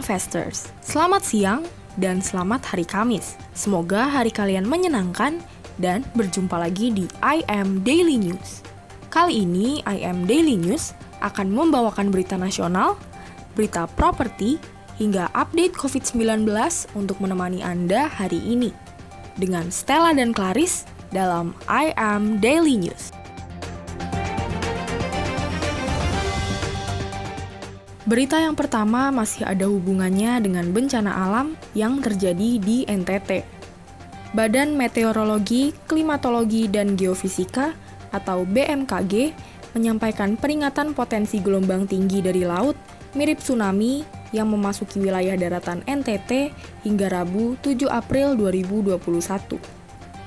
Investors. Selamat siang dan selamat hari Kamis. Semoga hari kalian menyenangkan dan berjumpa lagi di IM Daily News. Kali ini IM Daily News akan membawakan berita nasional, berita properti, hingga update COVID-19 untuk menemani Anda hari ini. Dengan Stella dan Claris dalam IM Daily News. Berita yang pertama masih ada hubungannya dengan bencana alam yang terjadi di NTT. Badan Meteorologi, Klimatologi, dan Geofisika atau BMKG menyampaikan peringatan potensi gelombang tinggi dari laut mirip tsunami yang memasuki wilayah daratan NTT hingga Rabu 7 April 2021.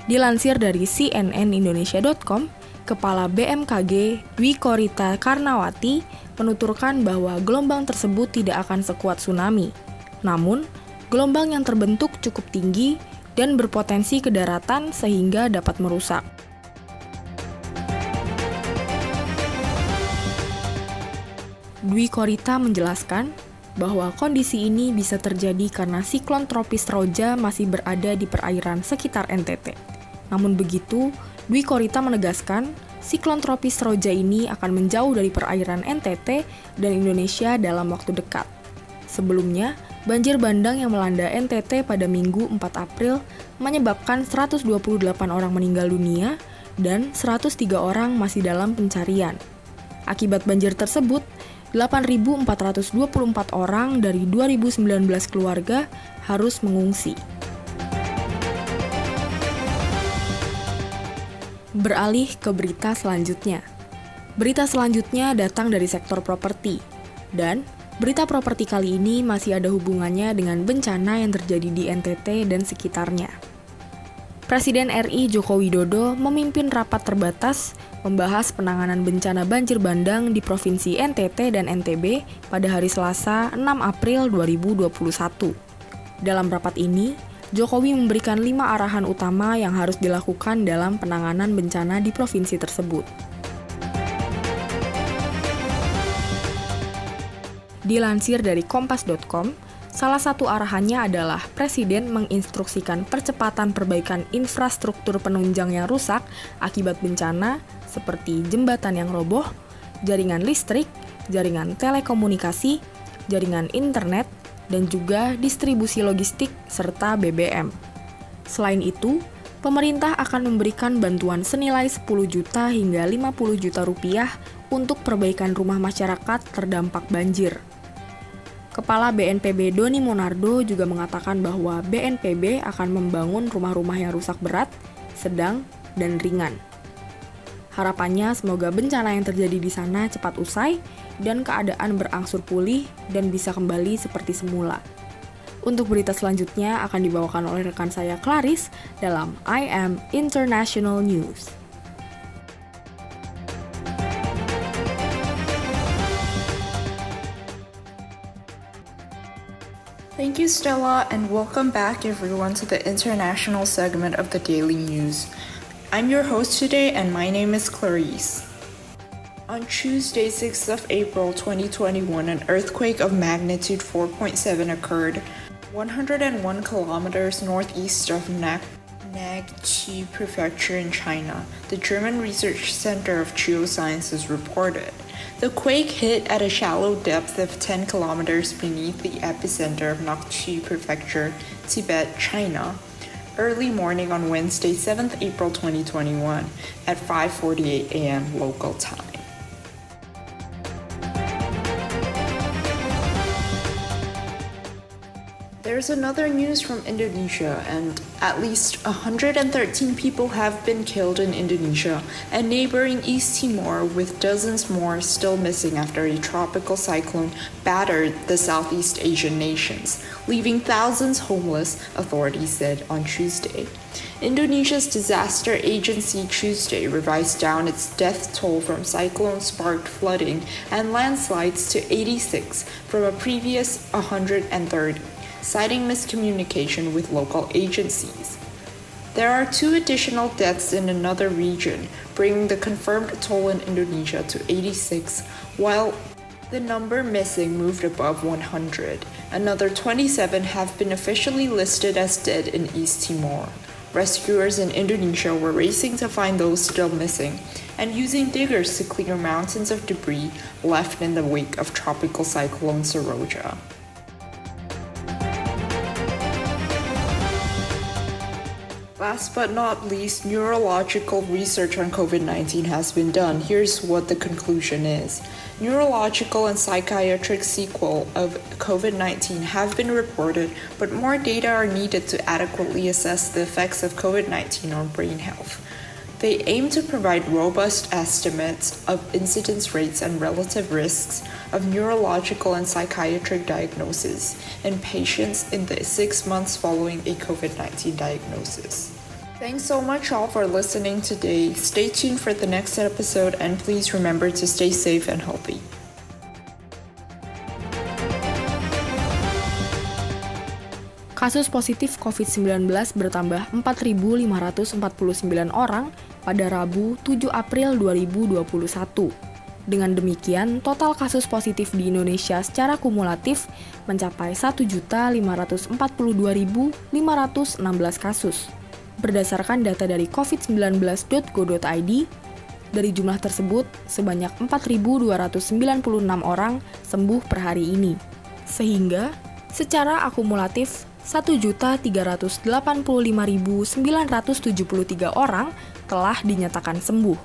Dilansir dari cnnindonesia.com, Kepala BMKG Dwi Korita Karnawati menuturkan bahwa gelombang tersebut tidak akan sekuat tsunami. Namun, gelombang yang terbentuk cukup tinggi dan berpotensi ke daratan sehingga dapat merusak. Dwi Korita menjelaskan bahwa kondisi ini bisa terjadi karena siklon tropis Roja masih berada di perairan sekitar NTT. Namun begitu, Dwi Korita menegaskan, siklon tropis Roja ini akan menjauh dari perairan NTT dan Indonesia dalam waktu dekat. Sebelumnya, banjir bandang yang melanda NTT pada Minggu 4 April menyebabkan 128 orang meninggal dunia dan 103 orang masih dalam pencarian. Akibat banjir tersebut, 8.424 orang dari 2.019 keluarga harus mengungsi. Beralih ke berita selanjutnya. Berita selanjutnya datang dari sektor properti. Dan berita properti kali ini masih ada hubungannya dengan bencana yang terjadi di NTT dan sekitarnya. Presiden RI Joko Widodo memimpin rapat terbatas membahas penanganan bencana banjir bandang di Provinsi NTT dan NTB pada hari Selasa 6 April 2021. Dalam rapat ini, Jokowi memberikan 5 arahan utama yang harus dilakukan dalam penanganan bencana di provinsi tersebut. Dilansir dari kompas.com, salah satu arahannya adalah Presiden menginstruksikan percepatan perbaikan infrastruktur penunjang yang rusak akibat bencana seperti jembatan yang roboh, jaringan listrik, jaringan telekomunikasi, jaringan internet, dan juga distribusi logistik serta BBM. Selain itu, pemerintah akan memberikan bantuan senilai 10 juta hingga 50 juta rupiah untuk perbaikan rumah masyarakat terdampak banjir. Kepala BNPB Doni Monardo juga mengatakan bahwa BNPB akan membangun rumah-rumah yang rusak berat, sedang, dan ringan. Harapannya semoga bencana yang terjadi di sana cepat usai dan keadaan berangsur pulih dan bisa kembali seperti semula. Untuk berita selanjutnya akan dibawakan oleh rekan saya Claris dalam IM International News. Thank you, Stella, and welcome back everyone to the international segment of the Daily News. I'm your host today, and my name is Clarice. On Tuesday, 6th of April 2021, an earthquake of magnitude 4.7 occurred 101 kilometers northeast of Nagqi Prefecture in China, the German Research Center of Geosciences reported. The quake hit at a shallow depth of 10 kilometers beneath the epicenter of Nagqi Prefecture, Tibet, China, early morning on Wednesday, 7th April 2021 at 5:48 a.m. local time. There's another news from Indonesia, and at least 113 people have been killed in Indonesia and neighboring East Timor, with dozens more still missing after a tropical cyclone battered the Southeast Asian nations, leaving thousands homeless, authorities said on Tuesday. Indonesia's disaster agency Tuesday revised down its death toll from cyclone-sparked flooding and landslides to 86 from a previous 130. Citing miscommunication with local agencies. There are 2 additional deaths in another region, bringing the confirmed toll in Indonesia to 86, while The number missing moved above 100. Another 27 have been officially listed as dead in East Timor. Rescuers in Indonesia were racing to find those still missing and using diggers to clear mountains of debris left in the wake of tropical cyclone Saroja. Last but not least, neurological research on COVID-19 has been done. Here's what the conclusion is. Neurological and psychiatric sequelae of COVID-19 have been reported, but more data are needed to adequately assess the effects of COVID-19 on brain health. They aim to provide robust estimates of incidence rates and relative risks of neurological and psychiatric diagnosis in patients in the 6 months following a COVID-19 diagnosis. Thanks so much all for listening today. Stay tuned for the next episode and please remember to stay safe and healthy. Kasus positif COVID-19 bertambah 4.549 orang pada Rabu 7 April 2021. Dengan demikian, total kasus positif di Indonesia secara kumulatif mencapai 1.542.516 kasus. Berdasarkan data dari covid19.go.id, dari jumlah tersebut, sebanyak 4.296 orang sembuh per hari ini. Sehingga, secara akumulatif, 1.385.973 orang telah dinyatakan sembuh.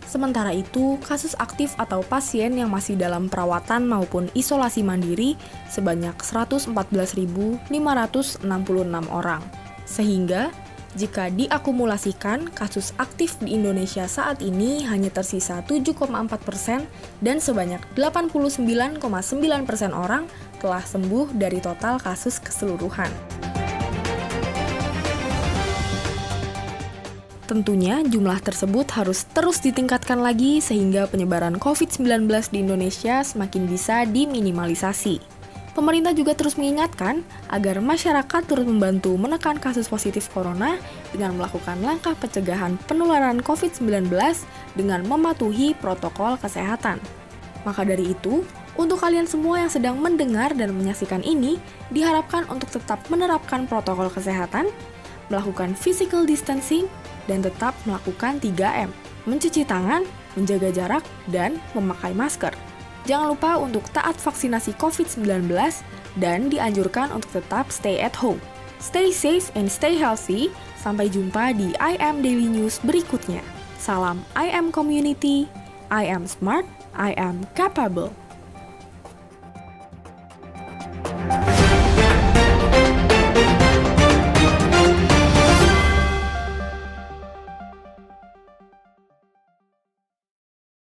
Sementara itu, kasus aktif atau pasien yang masih dalam perawatan maupun isolasi mandiri sebanyak 114.566 orang. Sehingga, jika diakumulasikan, kasus aktif di Indonesia saat ini hanya tersisa 7,4% dan sebanyak 89,9% orang telah sembuh dari total kasus keseluruhan. Tentunya jumlah tersebut harus terus ditingkatkan lagi sehingga penyebaran COVID-19 di Indonesia semakin bisa diminimalisasi. Pemerintah juga terus mengingatkan agar masyarakat turut membantu menekan kasus positif corona dengan melakukan langkah pencegahan penularan COVID-19 dengan mematuhi protokol kesehatan. Maka dari itu, untuk kalian semua yang sedang mendengar dan menyaksikan ini, diharapkan untuk tetap menerapkan protokol kesehatan, melakukan physical distancing, dan tetap melakukan 3M, mencuci tangan, menjaga jarak, dan memakai masker. Jangan lupa untuk taat vaksinasi COVID-19 dan dianjurkan untuk tetap stay at home. Stay safe and stay healthy. Sampai jumpa di IM Daily News berikutnya. Salam IM Community, I am smart, I am capable.